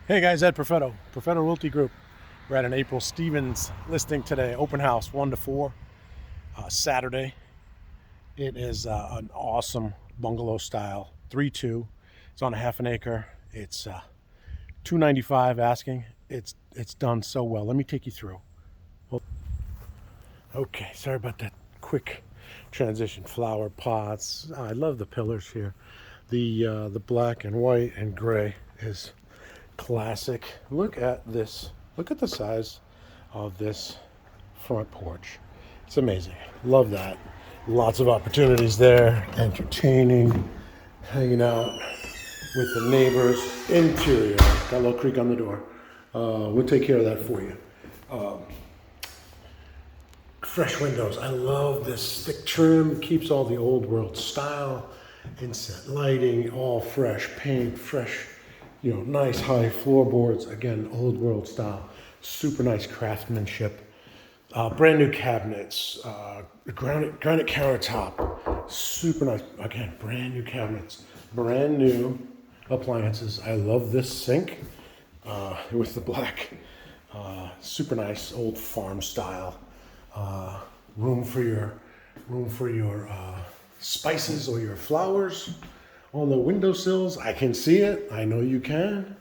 Hey guys, Ed Perfetto, Perfetto Realty Group. We're at an April Stevens listing today, open house 1 to 4, Saturday. It is an awesome bungalow style, 3-2. It's on a half an acre. It's $295 asking. It's done so well. Let me take you through. Well, okay, sorry about that quick transition. Flower pots. I love the pillars here. The black and white and gray is classic. Look at this. Look at the size of this front porch. It's amazing. Love that. Lots of opportunities there. Entertaining, hanging out with the neighbors. Interior. Got a little creak on the door. We'll take care of that for you. Fresh windows. I love this thick trim. Keeps all the old world style. Inset lighting, all fresh paint, fresh, nice high floorboards. Again, old world style. Super nice craftsmanship. Brand new cabinets. Granite countertop. Super nice. Again, brand new cabinets. Brand new appliances. I love this sink with the black. Super nice old farm style. Room for your spices or your flowers on the windowsills. I can see it. I know you can.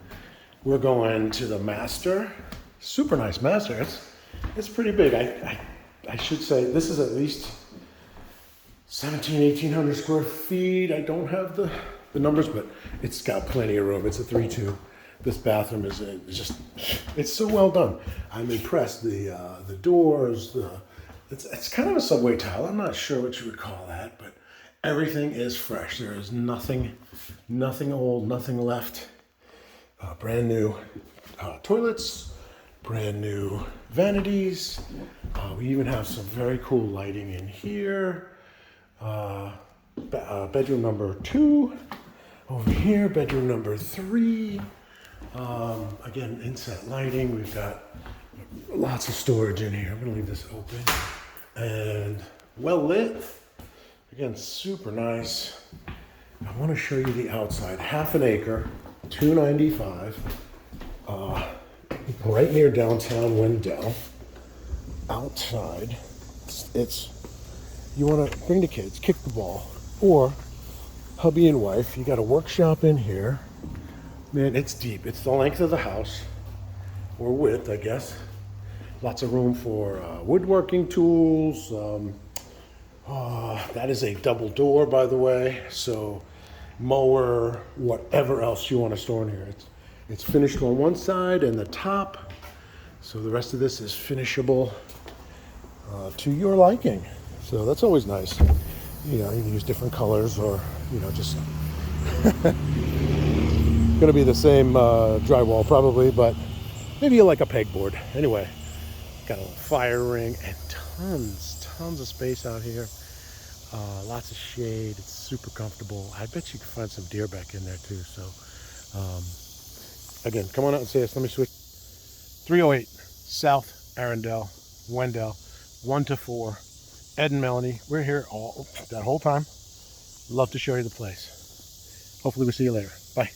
We're going to the master. Super nice master. It's pretty big. I should say this is at least 1800 square feet. I don't have the numbers, but it's got plenty of room. It's a 3-2. This bathroom is just, it's so well done. I'm impressed. The doors, it's kind of a subway tile. I'm not sure what you would call that, but everything is fresh. There is nothing old, nothing left. Brand new toilets, brand new vanities. We even have some very cool lighting in here. Bedroom number 2 over here. Bedroom number 3. Again, inset lighting. We've got lots of storage in here. I'm gonna leave this open and well lit. Again, super nice. I want to show you the outside. Half an acre, $295. Right near downtown Wendell. Outside, you want to bring the kids, kick the ball, or hubby and wife. You got a workshop in here. Man, it's deep. It's the length of the house, or width, I guess. Lots of room for woodworking tools. That is a double door, by the way. So mower, whatever else you want to store in here. It's finished on one side and the top. So the rest of this is finishable to your liking. So that's always nice. You can use different colors or, just going to be the same drywall probably, but maybe you like a pegboard. Anyway, got a little fire ring and tons of space out here. Lots of shade. It's super comfortable. I bet you can find some deer back in there too. So again, come on out and see us. Let me switch. 308 South Arundel, Wendell, 1 to 4. Ed and Melanie, we're here that whole time. Love to show you the place. Hopefully we'll see you later. Bye.